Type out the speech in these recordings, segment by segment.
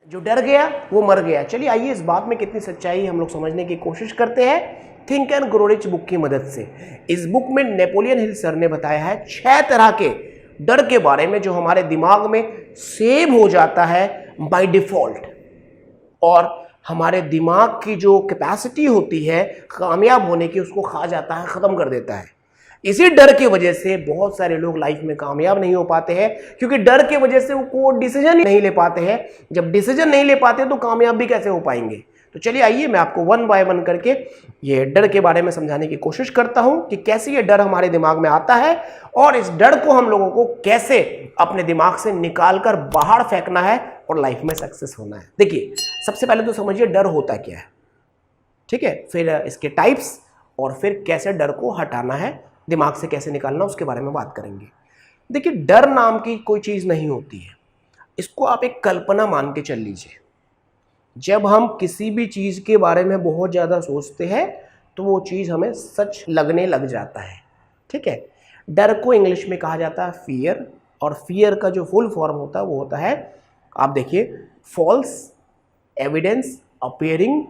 जो डर गया वो मर गया। चलिए आइए इस बात में कितनी सच्चाई है हम लोग समझने की कोशिश करते हैं think and grow rich book की मदद से। इस बुक में नेपोलियन हिल सर ने बताया है 6 तरह के डर के बारे में जो हमारे दिमाग में सेव हो जाता है बाय डिफॉल्ट, और हमारे दिमाग की जो कैपेसिटी होती है कामयाब होने की उसको खा जाता है, खत्म कर देता है। इसी डर की वजह से बहुत सारे लोग लाइफ में कामयाब नहीं हो पाते हैं, क्योंकि डर की वजह से वो डिसीजन नहीं ले पाते हैं। जब डिसीजन नहीं ले पाते तो कामयाब भी कैसे हो पाएंगे। तो चलिए आइए मैं आपको 1 बाय 1 करके ये डर के बारे में समझाने की कोशिश करता हूं कि कैसे ये डर हमारे दिमाग में आता है और इस डर को हम लोगों को कैसे अपने दिमाग से निकाल कर बाहर फेंकना है और लाइफ में सक्सेस होना है। देखिए सबसे पहले तो समझिए डर होता क्या है, ठीक है, फिर इसके टाइप्स और फिर कैसे डर को हटाना है, दिमाग से कैसे निकालना उसके बारे में बात करेंगे। देखिए डर नाम की कोई चीज़ नहीं होती है, इसको आप एक कल्पना मान के चल लीजिए। जब हम किसी भी चीज़ के बारे में बहुत ज़्यादा सोचते हैं तो वो चीज़ हमें सच लगने लग जाता है, ठीक है। डर को इंग्लिश में कहा जाता है फियर, और फियर का जो फुल फॉर्म होता है वो होता है, आप देखिए, फॉल्स एविडेंस अपीयरिंग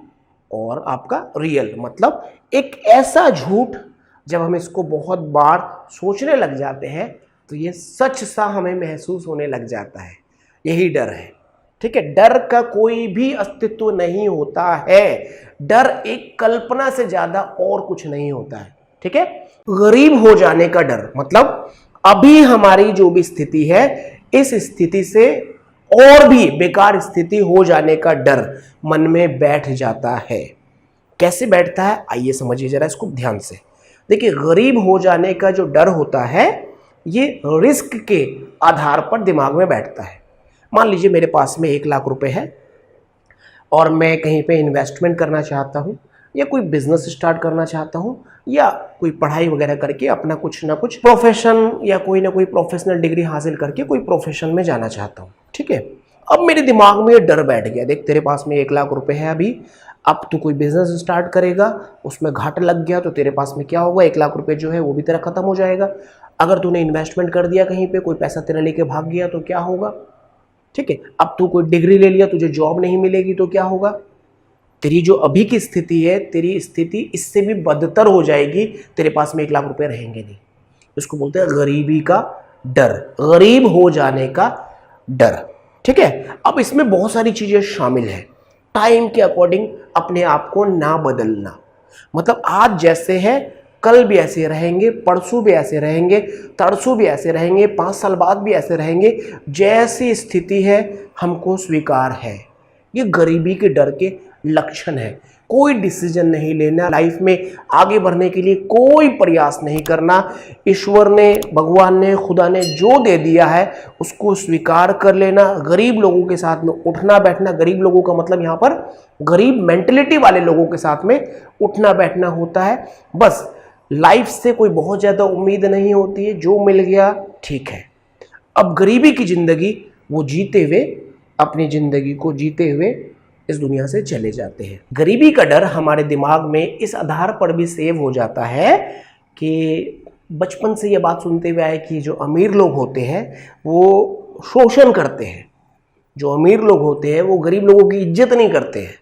और आपका रियल, मतलब एक ऐसा झूठ जब हम इसको बहुत बार सोचने लग जाते हैं तो ये सच सा हमें महसूस होने लग जाता है, यही डर है, ठीक है। डर का कोई भी अस्तित्व नहीं होता है, डर एक कल्पना से ज्यादा और कुछ नहीं होता है, ठीक है। गरीब हो जाने का डर, मतलब अभी हमारी जो भी स्थिति है इस स्थिति से और भी बेकार स्थिति हो जाने का डर मन में बैठ जाता है। कैसे बैठता है आइए समझिए जरा इसको ध्यान से। देखिए गरीब हो जाने का जो डर होता है ये रिस्क के आधार पर दिमाग में बैठता है। मान लीजिए मेरे पास में 1 लाख रुपए है और मैं कहीं पे इन्वेस्टमेंट करना चाहता हूँ या कोई बिजनेस स्टार्ट करना चाहता हूँ या कोई पढ़ाई वगैरह करके अपना कुछ ना कुछ प्रोफेशन या कोई ना कोई प्रोफेशनल डिग्री हासिल करके कोई प्रोफेशन में जाना चाहता हूँ, ठीक है। अब मेरे दिमाग में ये डर बैठ गया, देख तेरे पास में 1 लाख रुपए है अभी, अब तू कोई बिजनेस स्टार्ट करेगा उसमें घाटा लग गया तो तेरे पास में क्या होगा, 1 लाख रुपए जो है वो भी तेरा खत्म हो जाएगा। अगर तूने इन्वेस्टमेंट कर दिया कहीं पे, कोई पैसा तेरा लेके भाग गया तो क्या होगा, ठीक है। अब तू कोई डिग्री ले लिया, तुझे जॉब नहीं मिलेगी तो क्या होगा, तेरी जो अभी की स्थिति है तेरी स्थिति इससे भी बदतर हो जाएगी, तेरे पास में 1 लाख रुपए रहेंगे नहीं। इसको बोलते हैं गरीबी का डर, गरीब हो जाने का डर, ठीक है। अब इसमें बहुत सारी चीजें शामिल है, टाइम के अकॉर्डिंग अपने आप को ना बदलना, मतलब आज जैसे है कल भी ऐसे रहेंगे, परसों भी ऐसे रहेंगे, तरसों भी ऐसे रहेंगे, 5 साल बाद भी ऐसे रहेंगे, जैसी स्थिति है हमको स्वीकार है। ये गरीबी के डर के लक्षण है। कोई डिसीजन नहीं लेना, लाइफ में आगे बढ़ने के लिए कोई प्रयास नहीं करना, ईश्वर ने, भगवान ने, खुदा ने जो दे दिया है उसको स्वीकार कर लेना, गरीब लोगों के साथ में उठना बैठना, गरीब लोगों का मतलब यहाँ पर गरीब मेंटलिटी वाले लोगों के साथ में उठना बैठना होता है। बस लाइफ से कोई बहुत ज़्यादा उम्मीद नहीं होती है, जो मिल गया ठीक है। अब गरीबी की ज़िंदगी वो जीते हुए, अपनी ज़िंदगी को जीते हुए इस दुनिया से चले जाते हैं। गरीबी का डर हमारे दिमाग में इस आधार पर भी सेव हो जाता है कि बचपन से ये बात सुनते हुए आए कि जो अमीर लोग होते हैं वो शोषण करते हैं, जो अमीर लोग होते हैं वो गरीब लोगों की इज्जत नहीं करते हैं,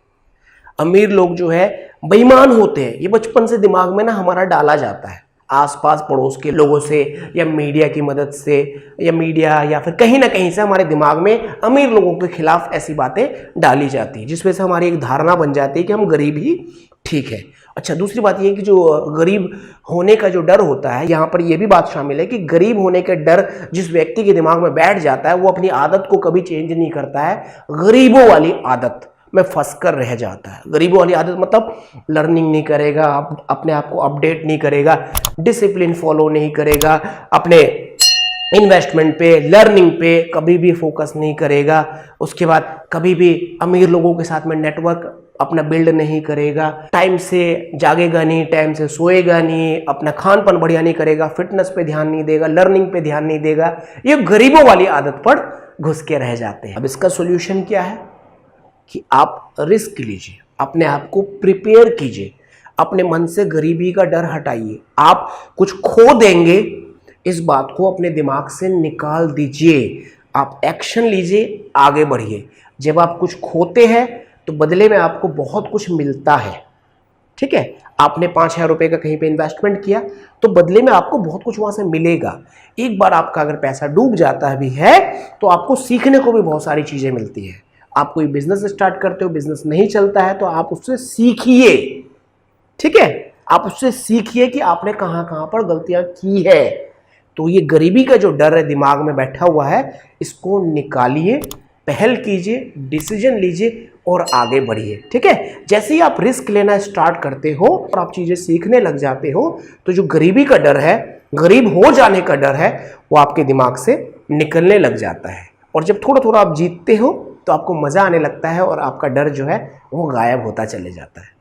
अमीर लोग जो है बेईमान होते हैं। ये बचपन से दिमाग में ना हमारा डाला जाता है, आसपास पड़ोस के लोगों से या मीडिया की मदद से या मीडिया या फिर कहीं ना कहीं से हमारे दिमाग में अमीर लोगों के खिलाफ ऐसी बातें डाली जाती हैं, जिसमें से हमारी एक धारणा बन जाती है कि हम गरीब ही ठीक है। अच्छा, दूसरी बात ये कि जो गरीब होने का जो डर होता है, यहाँ पर यह भी बात शामिल है कि गरीब होने का डर जिस व्यक्ति के दिमाग में बैठ जाता है वो अपनी आदत को कभी चेंज नहीं करता है, गरीबों वाली आदत में फंस कर रह जाता है। गरीबों वाली आदत मतलब लर्निंग नहीं करेगा, अपने आप को अपडेट नहीं करेगा, डिसिप्लिन फॉलो नहीं करेगा, अपने इन्वेस्टमेंट पे, लर्निंग पे कभी भी फोकस नहीं करेगा, उसके बाद कभी भी अमीर लोगों के साथ में नेटवर्क अपना बिल्ड नहीं करेगा, टाइम से जागेगा नहीं, टाइम से सोएगा नहीं, अपना खान पान बढ़िया नहीं करेगा, फिटनेस पे ध्यान नहीं देगा, लर्निंग पे ध्यान नहीं देगा, ये गरीबों वाली आदत पर घुस के रह जाते हैं। अब इसका सोल्यूशन क्या है कि आप रिस्क लीजिए, अपने आप को प्रिपेयर कीजिए, अपने मन से गरीबी का डर हटाइए। आप कुछ खो देंगे इस बात को अपने दिमाग से निकाल दीजिए। आप एक्शन लीजिए, आगे बढ़िए। जब आप कुछ खोते हैं तो बदले में आपको बहुत कुछ मिलता है। ठीक है, आपने 5,000 रुपये का कहीं पे इन्वेस्टमेंट किया तो बदले में आपको बहुत कुछ वहां से मिलेगा। एक बार आपका अगर पैसा डूब जाता भी है तो आपको सीखने को भी बहुत सारी चीजें मिलती है। आप कोई बिजनेस स्टार्ट करते हो, बिजनेस नहीं चलता है तो आप उससे सीखिए। ठीक है, आप उससे सीखिए कि आपने कहां कहां पर गलतियां की है। तो ये गरीबी का जो डर है दिमाग में बैठा हुआ है, इसको निकालिए, पहल कीजिए, डिसीजन लीजिए और आगे बढ़िए। ठीक है, जैसे ही आप रिस्क लेना स्टार्ट करते हो और आप चीजें सीखने लग जाते हो तो जो गरीबी का डर है, गरीब हो जाने का डर है, वो आपके दिमाग से निकलने लग जाता है। और जब थोड़ा थोड़ा आप जीतते हो तो आपको मजा आने लगता है और आपका डर जो है वो गायब होता चले जाता है।